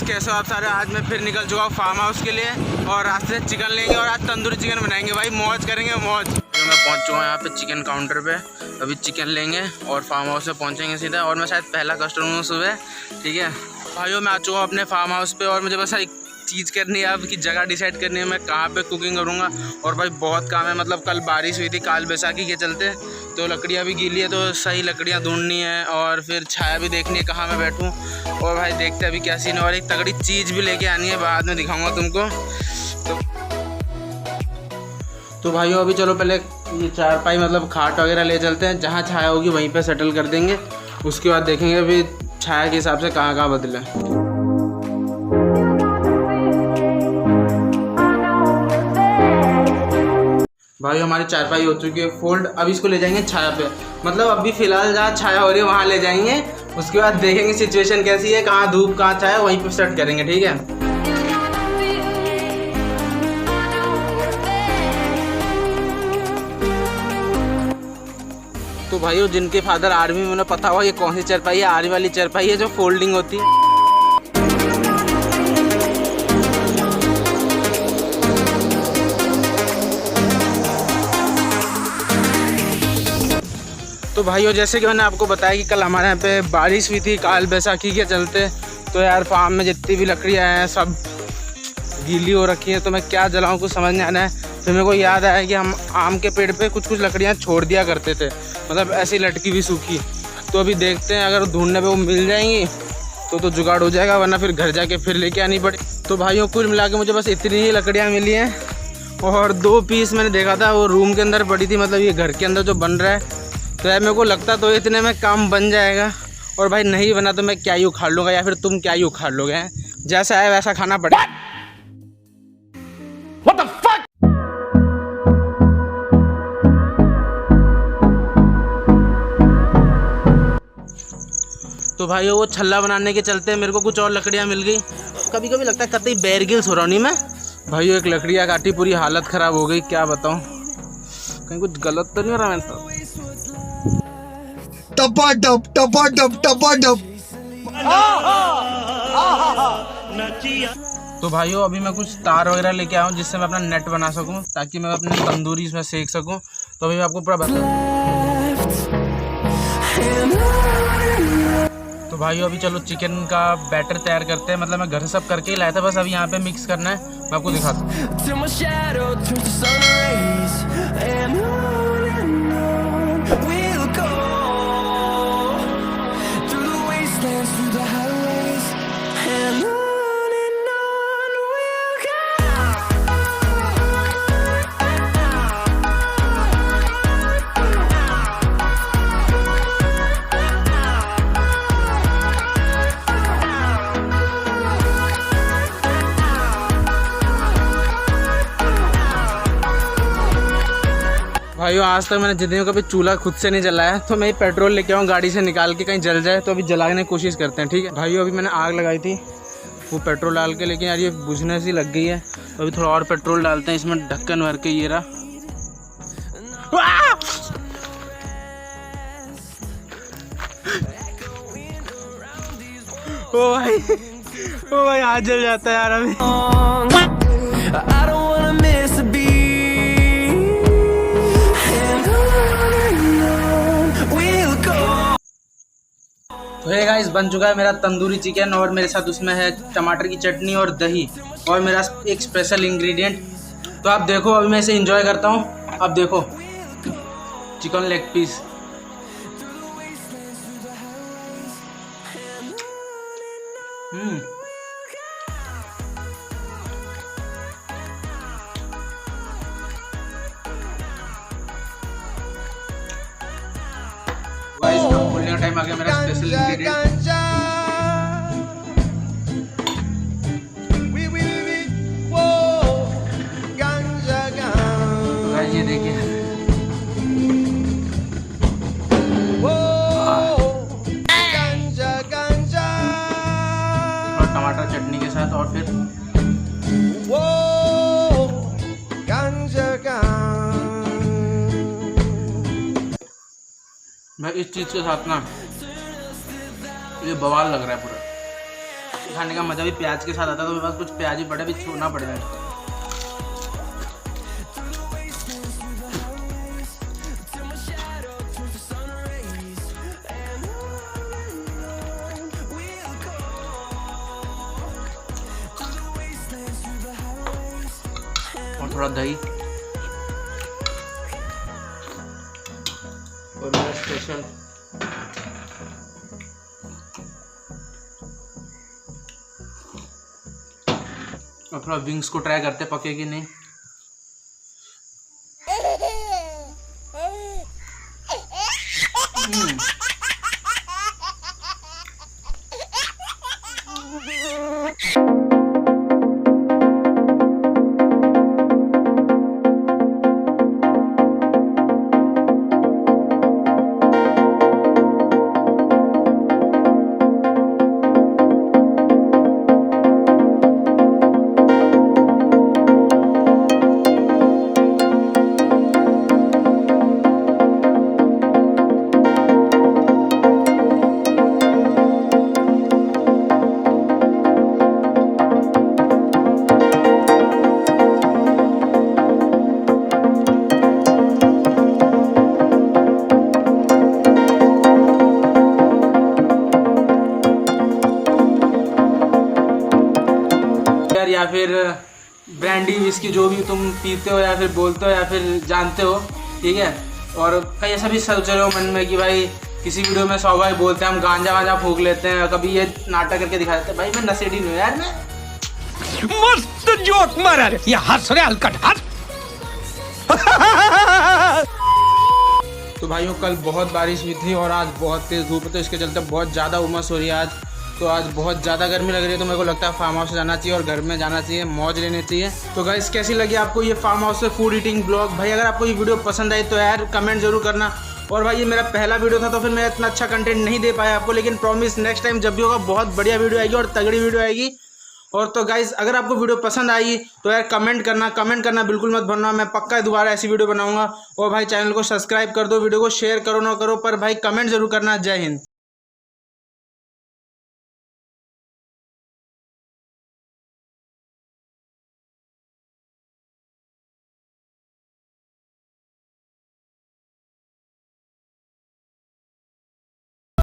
कैसे हो आप सारे। आज मैं फिर निकल चुका हूँ फार्म हाउस के लिए और रास्ते से चिकन लेंगे और आज तंदूरी चिकन बनाएंगे भाई, मौज करेंगे मौज। तो मैं पहुँच चुका हूँ यहाँ पे चिकन काउंटर पे, अभी चिकन लेंगे और फार्म हाउस पे पहुँचेंगे सीधा। और मैं शायद पहला कस्टमर हूँ सुबह, ठीक है भाइयों। मैं आ चुका हूँ अपने फार्म हाउस पे और मुझे बस एक चीज़ करनी है अब कि जगह डिसाइड करनी है मैं कहाँ पे कुकिंग करूँगा। और भाई बहुत काम है, मतलब कल बारिश हुई थी काल बैसाखी के चलते, तो लकड़ियाँ भी गीली है, तो सही लकड़ियाँ ढूंढनी है और फिर छाया भी देखनी है कहाँ मैं बैठूँ। और भाई देखते हैं अभी क्या सीन है, और एक तगड़ी चीज़ भी लेके आनी है, बाद में दिखाऊंगा तुमको। तो भाइयों अभी चलो पहले ये चारपाई मतलब खाट वगैरह ले चलते हैं, जहाँ छाया होगी वहीं पे सेटल कर देंगे। उसके बाद देखेंगे अभी छाया के हिसाब से कहाँ कहाँ बदले। भाई हमारी चारपाई हो चुकी है फोल्ड, अब इसको ले जाएंगे छाया पे, मतलब अभी फिलहाल जहाँ छाया हो रही है वहाँ ले जाएंगे। उसके बाद देखेंगे सिचुएशन कैसी है, कहाँ धूप कहाँ छाया, वहीं पे सेट करेंगे, ठीक है। तो भाइयों जिनके फादर आर्मी में, उन्हें पता होगा ये कौन सी चारपाई है, आर्मी वाली चारपाई है जो फोल्डिंग होती है। तो भाइयों जैसे कि मैंने आपको बताया कि कल हमारे यहाँ पे बारिश हुई थी काल बैसाखी के चलते, तो यार फार्म में जितनी भी लकड़ियाँ हैं सब गीली हो रखी हैं, तो मैं क्या जलाऊँ कुछ समझ नहीं आ रहा है। फिर मेरे को याद आया कि हम आम के पेड़ पे कुछ लकड़ियाँ छोड़ दिया करते थे, मतलब ऐसी लटकी भी सूखी। तो अभी देखते हैं अगर ढूंढने पे वो मिल जाएंगी तो जुगाड़ हो जाएगा, वरना फिर घर जाके फिर लेके आनी पड़े। तो भाइयों कुल मिला के मुझे बस इतनी ही लकड़ियाँ मिली हैं और 2 पीस मैंने देखा था वो रूम के अंदर पड़ी थी, मतलब ये घर के अंदर जो बन रहा है। तो यार मेरे को लगता तो इतने में काम बन जाएगा, और भाई नहीं बना तो मैं क्या ही उखाड़ लूँगा या फिर तुम क्या ही उखाड़ लोगे, जैसा है वैसा खाना पड़ेगा। What the fuck? तो भाई वो छल्ला बनाने के चलते मेरे को कुछ और लकड़ियाँ मिल गई। कभी कभी लगता है कतई बेयर ग्रिल्स हो रहा नहीं मैं। भाई एक लकड़ियाँ काटी पूरी हालत ख़राब हो गई, क्या बताऊँ, कहीं कुछ गलत तो नहीं हो रहा मेरे साथ। टपाटप टपाटप टपाटप। तो भाइयों अभी मैं कुछ तार वगैरह लेके आया हूँ जिससे मैं अपना नेट बना सकूँ, ताकि मैं अपनी तंदूरी इसमें सेक सकूँ। तो अभी मैं आपको पूरा बता। तो भाइयों अभी चलो चिकन का बैटर तैयार करते हैं, मतलब मैं घर से सब करके ही लाया था, बस अभी यहाँ पे मिक्स करना है, मैं आपको दिखाता हूँ। भाइयों आज तक मैंने जितने कभी चूल्हा खुद से नहीं जलाया, तो मैं पेट्रोल लेके आऊँ गाड़ी से निकाल के, कहीं जल जाए तो अभी जलाने की कोशिश करते हैं, ठीक है। भाइयों अभी मैंने आग लगाई थी वो पेट्रोल डाल के, लेकिन यार ये बुझने सी लग गई है, तो अभी थोड़ा और पेट्रोल डालते हैं इसमें, ढक्कन भर के ये रहा। ओ भाई हाथ जल जाता है यार अभी। तो हे गाइस बन चुका है मेरा तंदूरी चिकन, और मेरे साथ उसमें है टमाटर की चटनी और दही, और मेरा एक स्पेशल इंग्रेडिएंट। तो आप देखो अभी मैं इसे एंजॉय करता हूँ। अब देखो चिकन लेग पीस, खोलने का टाइम आ गया, मेरा स्पेशल इंग्रेडिएंट। गाइस ये देखिए और टमाटर चटनी के साथ और फिर भाई इस चीज़ के साथ ना ये बवाल लग रहा है पूरा। खाने का मज़ा भी प्याज के साथ आता है, तो मेरे पास कुछ प्याज ही पड़े, भी छोड़ना पड़ेगा। और थोड़ा दही और मेरा स्पेशल और थोड़ा विंग्स को ट्राई करते पके कि नहीं। या फिर ब्रांडी विस्की जो भी तुम पीते हो या फिर बोलते हो या फिर जानते हो, ठीक है। और कई ऐसा भी सोच रहे हो मन में कि भाई किसी वीडियो में 100 भाई बोलते हैं हम गांजा वांजा फूंक लेते हैं, कभी ये नाटक करके दिखा देते हैं। भाई मैं नशेड़ी नहीं हूँ यार, मैं मस्त जोक मारा रे, ये हंस रहे हलकट हंस। तो भाइयों कल बहुत बारिश हुई थी और आज बहुत तेज़ धूप है, तो इसके चलते बहुत ज़्यादा उमस हो रही है आज। तो आज बहुत ज़्यादा गर्मी लग रही है, तो मेरे को लगता है फार्म हाउस जाना चाहिए और घर में जाना चाहिए, मौज लेनी चाहिए। तो गाइस कैसी लगी आपको ये फार्म हाउस से फूड ईटिंग ब्लॉग? भाई अगर आपको ये वीडियो पसंद आई तो यार कमेंट जरूर करना। और भाई ये मेरा पहला वीडियो था, तो फिर मैं इतना अच्छा कंटेंट नहीं दे पाया आपको, लेकिन प्रॉमिस नेक्स्ट टाइम जब भी होगा बहुत बढ़िया वीडियो आएगी और तगड़ी वीडियो आएगी। और तो गाइस अगर आपको वीडियो पसंद आई तो यार कमेंट करना बिल्कुल मत भूलना, मैं पक्का दोबारा ऐसी वीडियो बनाऊंगा। और भाई चैनल को सब्सक्राइब कर दो, वीडियो को शेयर करो ना करो, पर भाई कमेंट जरूर करना। जय हिंद।